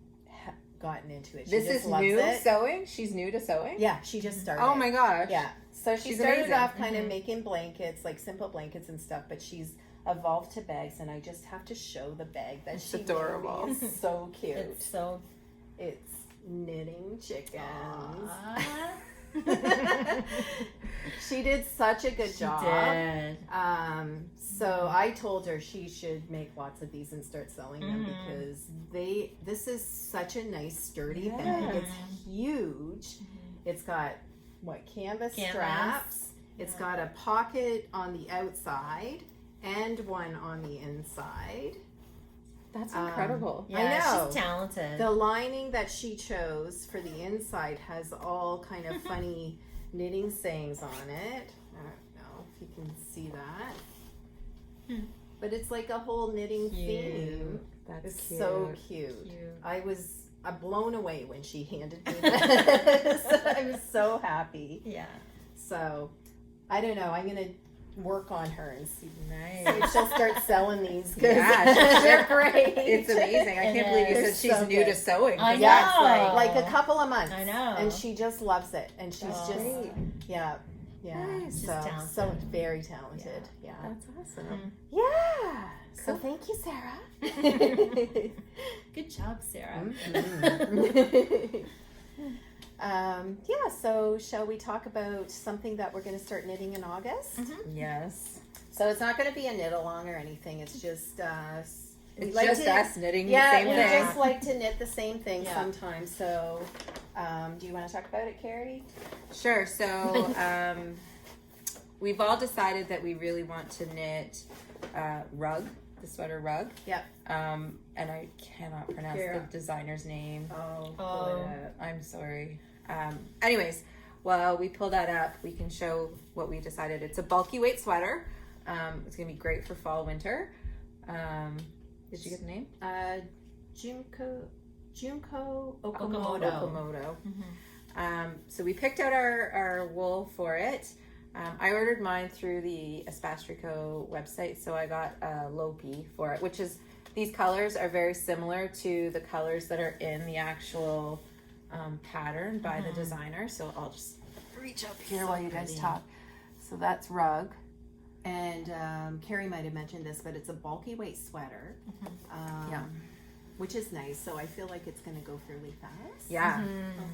Speaker 3: gotten into it. She
Speaker 1: This
Speaker 3: just
Speaker 1: is
Speaker 3: loves
Speaker 1: new
Speaker 3: it.
Speaker 1: sewing? She's new to sewing?
Speaker 3: Yeah, she just started.
Speaker 1: Oh my gosh.
Speaker 3: Yeah. So she
Speaker 1: She's
Speaker 3: started
Speaker 1: amazing.
Speaker 3: off kind of making blankets, like simple blankets and stuff, but she's evolved to bags, and I just have to show the bag that
Speaker 1: It's
Speaker 3: she
Speaker 1: adorable.
Speaker 3: made me. It's so cute.
Speaker 2: It's so.
Speaker 3: It's knitting chickens.
Speaker 2: Aw.
Speaker 3: She did such a good
Speaker 2: She
Speaker 3: job.
Speaker 2: did.
Speaker 3: So I told her she should make lots of these and start selling them
Speaker 2: Mhm.
Speaker 3: because this is such a nice sturdy
Speaker 1: Yeah.
Speaker 3: bag. It's huge. It's got canvas straps. It's got a pocket on the outside and one on the inside.
Speaker 1: That's incredible.
Speaker 2: Yeah,
Speaker 3: I know.
Speaker 2: she's talented.
Speaker 3: The lining that she chose for the inside has all kind of funny knitting sayings on it. I don't know if you can see that. But it's like a whole knitting theme.
Speaker 1: That's
Speaker 3: It's
Speaker 1: cute.
Speaker 3: so cute.
Speaker 2: Cute.
Speaker 3: I was blown away when she handed me this. I was so happy.
Speaker 2: Yeah.
Speaker 3: So, I don't know. I'm going to work on her and see
Speaker 1: Nice.
Speaker 3: if she'll start selling these. 'Cause
Speaker 1: Yeah,
Speaker 3: they're great.
Speaker 1: It's amazing. I
Speaker 2: It
Speaker 1: can't believe you
Speaker 3: is.
Speaker 1: said she's
Speaker 3: So
Speaker 1: new
Speaker 3: good.
Speaker 1: to sewing.
Speaker 2: I know.
Speaker 3: Yeah, it's like a couple of months.
Speaker 2: I know.
Speaker 3: And she just loves it. And she's
Speaker 2: Oh.
Speaker 3: just,
Speaker 1: Great.
Speaker 3: yeah.
Speaker 1: Nice.
Speaker 2: She's
Speaker 3: So
Speaker 2: talented.
Speaker 3: very talented. Yeah.
Speaker 1: That's awesome.
Speaker 3: Yeah. So thank you, Sarah.
Speaker 2: Good job, Sarah.
Speaker 3: Yeah, so shall we talk about something that we're going to start knitting in August?
Speaker 1: Yes.
Speaker 3: So it's not going to be a knit along or anything. It's just
Speaker 1: It's
Speaker 3: like
Speaker 1: just
Speaker 3: to-
Speaker 1: us knitting
Speaker 3: yeah,
Speaker 1: the same
Speaker 3: we
Speaker 1: thing.
Speaker 3: just like to knit the same thing
Speaker 2: Yeah.
Speaker 3: sometimes. So, do you want to talk about it, Carrie?
Speaker 1: Sure. So we've all decided that we really want to knit rug, the sweater rug.
Speaker 3: Yep.
Speaker 1: And I cannot pronounce
Speaker 3: Kara.
Speaker 1: the designer's name.
Speaker 2: Oh.
Speaker 1: I'm sorry. Anyways, while we pull that up, we can show what we decided. It's a bulky weight sweater. It's gonna be great for fall, winter. Did you get the name?
Speaker 3: Junko
Speaker 2: Okamoto.
Speaker 1: Okamoto. So we picked out our wool for it. I ordered mine through the Espastrico website, so I got Lopi for it, which is, these colors are very similar to the colors that are in the actual pattern by the designer. So I'll just reach up here while you guys talk. So that's rug.
Speaker 3: And Carrie might have mentioned this, but it's a bulky weight sweater.
Speaker 1: Yeah.
Speaker 3: Which is nice. So I feel like it's going to go fairly fast.
Speaker 1: Yeah,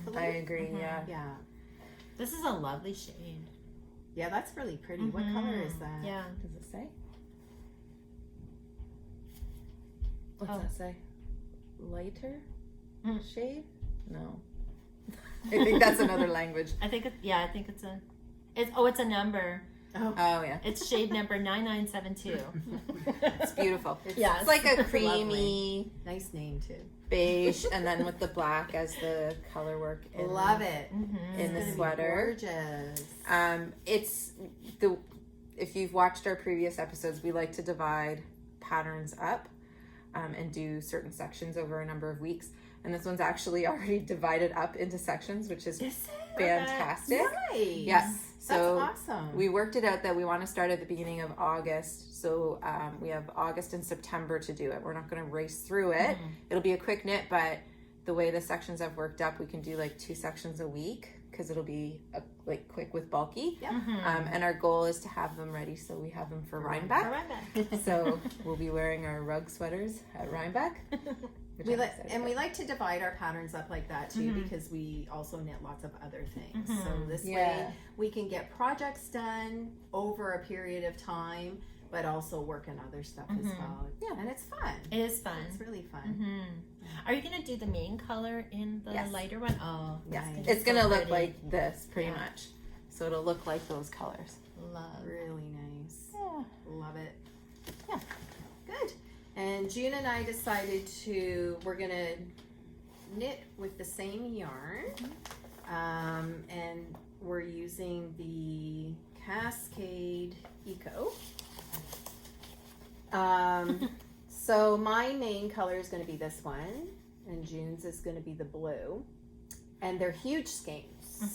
Speaker 3: Hopefully.
Speaker 1: I agree. Yeah.
Speaker 3: Yeah.
Speaker 2: This is a lovely shade.
Speaker 3: Yeah, that's really pretty. What color is that?
Speaker 2: Yeah.
Speaker 1: Does it say? What's
Speaker 2: Oh.
Speaker 1: that say? Lighter
Speaker 2: Mm.
Speaker 1: shade? No. I think that's another language.
Speaker 2: I think it's a. It's a number.
Speaker 3: Oh,
Speaker 1: Oh yeah,
Speaker 2: It's shade number 9972.
Speaker 1: it's beautiful.
Speaker 2: Yeah,
Speaker 1: It's like a
Speaker 2: lovely.
Speaker 1: creamy
Speaker 3: nice name too.
Speaker 1: beige, and then with the black as the color work. In,
Speaker 3: Love it.
Speaker 1: in the
Speaker 3: It's gonna be
Speaker 1: sweater.
Speaker 3: gorgeous.
Speaker 1: It's the. If you've watched our previous episodes, we like to divide patterns up, and do certain sections over a number of weeks. And this one's actually already divided up into sections, which is fantastic.
Speaker 3: Nice.
Speaker 1: Yes. So
Speaker 3: That's awesome.
Speaker 1: we worked it out that we want to start at the beginning of August. So we have August and September to do it. We're not going to race through it. It'll be a quick knit, but the way the sections have worked up, we can do like 2 sections a week because it'll be like quick with bulky.
Speaker 3: Yeah.
Speaker 1: And our goal is to have them ready so we have them for Rhinebeck. So we'll be wearing our rug sweaters at Rhinebeck. which I'm excited
Speaker 3: We
Speaker 1: about.
Speaker 3: like to divide our patterns up like that too because we also knit lots of other things. So this way
Speaker 1: Yeah.
Speaker 3: we can get projects done over a period of time, but also work on other stuff as well.
Speaker 1: Yeah.
Speaker 3: And it's fun.
Speaker 2: It is fun.
Speaker 3: It's really fun.
Speaker 2: Are you gonna do the main color in the
Speaker 1: Yes.
Speaker 2: lighter one? Oh,
Speaker 1: Yeah,
Speaker 3: Nice.
Speaker 1: it's gonna
Speaker 2: so
Speaker 1: look
Speaker 2: pretty.
Speaker 1: like this pretty
Speaker 2: Yeah.
Speaker 1: much. So it'll look like those colors.
Speaker 2: Love.
Speaker 3: Really nice.
Speaker 1: Yeah.
Speaker 3: Love it.
Speaker 1: Yeah.
Speaker 3: Good. And June and I decided we're going to knit with the same yarn. And we're using the Cascade Eco. So my main color is going to be this one. And June's is going to be the blue. And they're huge skeins.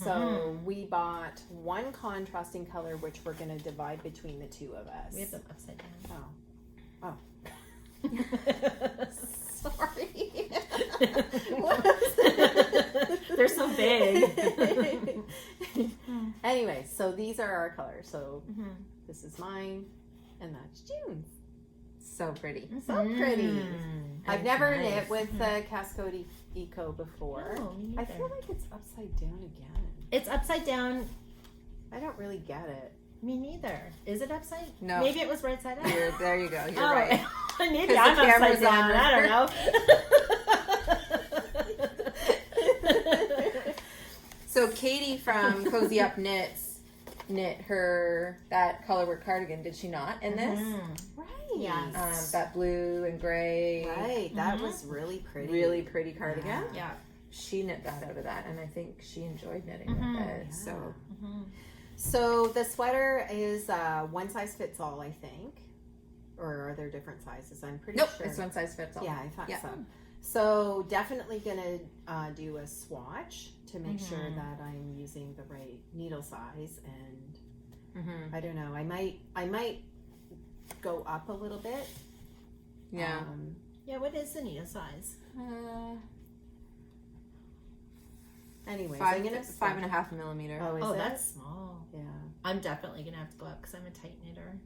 Speaker 3: So we bought one contrasting color, which we're going to divide between the two of us.
Speaker 2: We have them upside down.
Speaker 3: Oh. Sorry. What was
Speaker 2: they're so big.
Speaker 3: Anyway, so these are our colors. So this is mine, and that's June's.
Speaker 1: So pretty.
Speaker 3: So pretty. I've never
Speaker 1: nice.
Speaker 3: knit with Cascode Eco before.
Speaker 2: Oh, me
Speaker 3: I
Speaker 2: neither.
Speaker 3: feel like it's upside down again.
Speaker 2: It's upside down.
Speaker 3: I don't really get it.
Speaker 2: Me neither. Is it upside?
Speaker 1: No.
Speaker 2: Maybe it was right side up.
Speaker 1: There you go. You're
Speaker 2: Oh,
Speaker 1: right.
Speaker 2: maybe
Speaker 1: 'Cause
Speaker 2: I'm
Speaker 1: the
Speaker 2: upside
Speaker 1: camera's
Speaker 2: down.
Speaker 1: on
Speaker 2: I don't know.
Speaker 1: So Katie from Cozy Up Knits knit her that colorwork cardigan, did she not? In this,
Speaker 3: Right.
Speaker 2: Yes.
Speaker 1: that blue and gray,
Speaker 3: Right. That was really pretty.
Speaker 1: really pretty cardigan.
Speaker 2: Yeah.
Speaker 1: She knit that out of that, and I think she enjoyed knitting with it.
Speaker 3: Yeah.
Speaker 1: So
Speaker 3: So the sweater is one size fits all, I think. Or are there different sizes? I'm pretty
Speaker 1: nope,
Speaker 3: sure.
Speaker 1: it's one size fits all.
Speaker 3: Yeah, I thought
Speaker 1: Yeah.
Speaker 3: so. So definitely gonna do a swatch to make sure that I'm using the right needle size, and I don't know. I might go up a little bit.
Speaker 1: Yeah.
Speaker 2: Yeah, what is the needle size?
Speaker 3: Anyways,
Speaker 1: Five,
Speaker 3: I'm gonna
Speaker 1: 5.5 millimeter.
Speaker 3: Oh, is
Speaker 2: Oh,
Speaker 3: it?
Speaker 2: that's small.
Speaker 3: Yeah.
Speaker 2: I'm definitely gonna have to go up because I'm a tight knitter.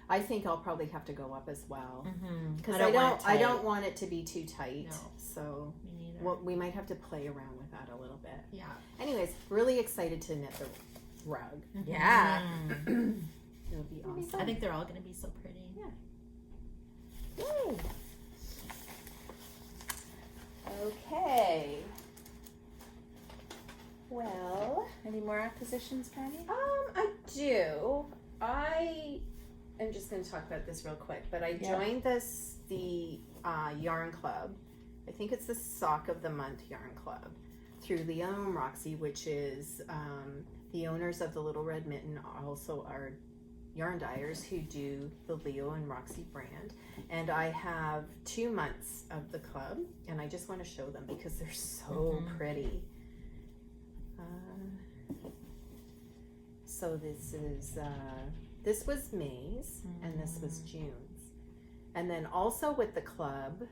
Speaker 3: I think I'll probably have to go up as well because
Speaker 2: I
Speaker 3: I
Speaker 2: don't
Speaker 3: don't want it to be too tight.
Speaker 2: No.
Speaker 3: So
Speaker 2: Me neither.
Speaker 3: well, we might have to play around with that a little bit.
Speaker 2: Yeah.
Speaker 3: Anyways, really excited to knit the rug.
Speaker 1: Yeah.
Speaker 3: It'll be awesome.
Speaker 2: I think they're all gonna be so pretty.
Speaker 3: Yay. Okay. Well,
Speaker 1: Any more acquisitions, Patty?
Speaker 3: I do. I am just going to talk about this real quick, but I joined the yarn club. I think it's the Sock of the Month yarn club through Leo and Roxy, which is the owners of the Little Red Mitten, also are yarn dyers who do the Leo and Roxy brand. And I have 2 months of the club, and I just want to show them because they're so pretty. So this was May's and this was June's. And then also with the club,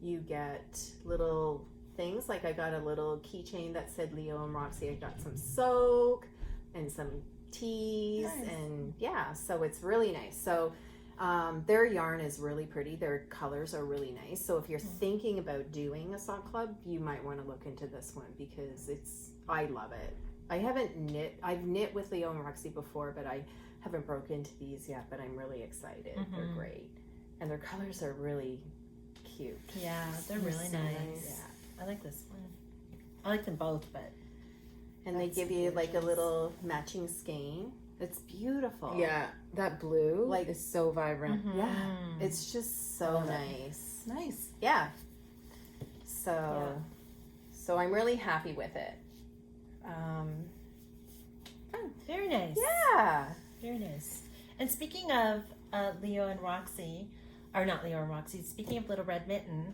Speaker 3: you get little things, like I got a little keychain that said Leo and Roxy. I got some soak and some teas.
Speaker 1: Nice.
Speaker 3: And yeah, so it's really nice. So their yarn is really pretty. Their colors are really nice. So if you're thinking about doing a sock club, you might want to look into this one because I love it. I've knit with Leo and Roxy before, but I haven't broken into these yet, but I'm really excited. They're great. And their colors are really cute.
Speaker 2: Yeah, they're really
Speaker 3: so
Speaker 2: nice.
Speaker 3: nice.
Speaker 2: Yeah, I like this one. I like them both, but
Speaker 3: And they
Speaker 2: That's
Speaker 3: give you like a
Speaker 2: gorgeous.
Speaker 3: little matching skein. It's beautiful.
Speaker 1: Yeah, that blue
Speaker 3: Like-
Speaker 1: is so vibrant.
Speaker 3: Yeah. It's just so
Speaker 2: love it.
Speaker 3: nice.
Speaker 1: Nice.
Speaker 3: Yeah. So I'm really happy with it.
Speaker 2: very nice.
Speaker 3: Yeah.
Speaker 2: Very nice. And speaking of Leo and Roxy, or not Leo and Roxy, speaking of Little Red Mitten,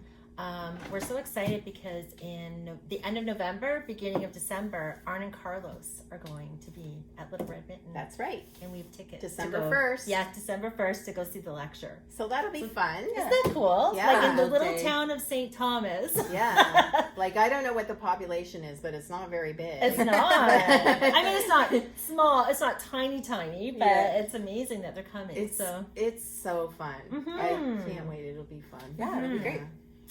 Speaker 2: we're so excited because in the end of November, beginning of December, Arn and Carlos are going to be at Little Red Mitten.
Speaker 3: That's right.
Speaker 2: And we have tickets.
Speaker 3: December
Speaker 2: to go,
Speaker 3: 1st.
Speaker 2: Yeah, December 1st to go see the lecture.
Speaker 3: So that'll be fun.
Speaker 2: Isn't that cool?
Speaker 3: Yeah.
Speaker 2: Like in the little
Speaker 1: Okay.
Speaker 2: town of St. Thomas.
Speaker 3: Yeah. Like I don't know what the population is, but it's not very big.
Speaker 2: It's not. I mean, it's not small. It's not tiny, but
Speaker 3: Yeah.
Speaker 2: it's amazing that they're coming.
Speaker 3: It's so fun.
Speaker 2: Mhm.
Speaker 3: I can't wait. It'll be fun.
Speaker 1: Yeah, it'll be great.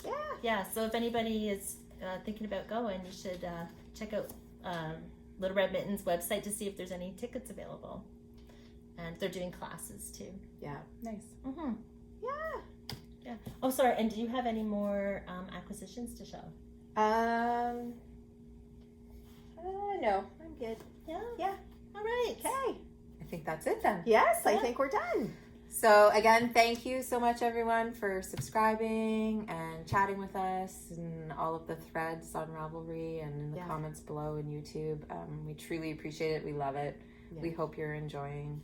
Speaker 3: Yeah.
Speaker 2: Yeah, so if anybody is thinking about going, you should check out Little Red Mitten's website to see if there's any tickets available. And they're doing classes too.
Speaker 3: Yeah.
Speaker 1: Nice.
Speaker 2: Mm-hmm.
Speaker 3: Yeah.
Speaker 2: Yeah. Oh, sorry. And do you have any more acquisitions to show?
Speaker 3: No, I'm good.
Speaker 2: Yeah.
Speaker 3: Yeah.
Speaker 2: All right.
Speaker 3: Okay.
Speaker 1: I think that's it then.
Speaker 3: Yes, I
Speaker 2: Yeah.
Speaker 3: think we're done.
Speaker 1: So again, thank you so much everyone for subscribing and chatting with us and all of the threads on Ravelry and in the
Speaker 3: Yeah.
Speaker 1: comments below in YouTube. We truly appreciate it. We love it.
Speaker 3: Yeah.
Speaker 1: We hope you're enjoying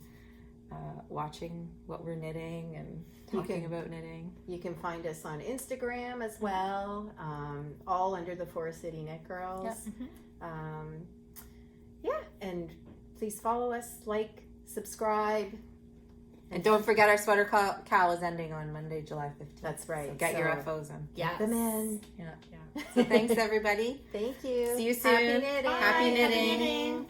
Speaker 1: watching what we're knitting and
Speaker 3: You
Speaker 1: talking
Speaker 3: can-
Speaker 1: about knitting.
Speaker 3: You can find us on Instagram as well, all under the Forest City Knit Girls.
Speaker 1: Yep.
Speaker 3: Yeah, and please follow us, like, subscribe,
Speaker 1: And don't forget our sweater cow is ending on Monday, July 15th.
Speaker 3: That's right.
Speaker 1: So get your FOs in.
Speaker 2: Yes.
Speaker 3: Them in.
Speaker 1: Yeah. So thanks, everybody.
Speaker 3: Thank you.
Speaker 1: See you soon.
Speaker 3: Happy knitting.
Speaker 1: Happy knitting.
Speaker 2: knitting.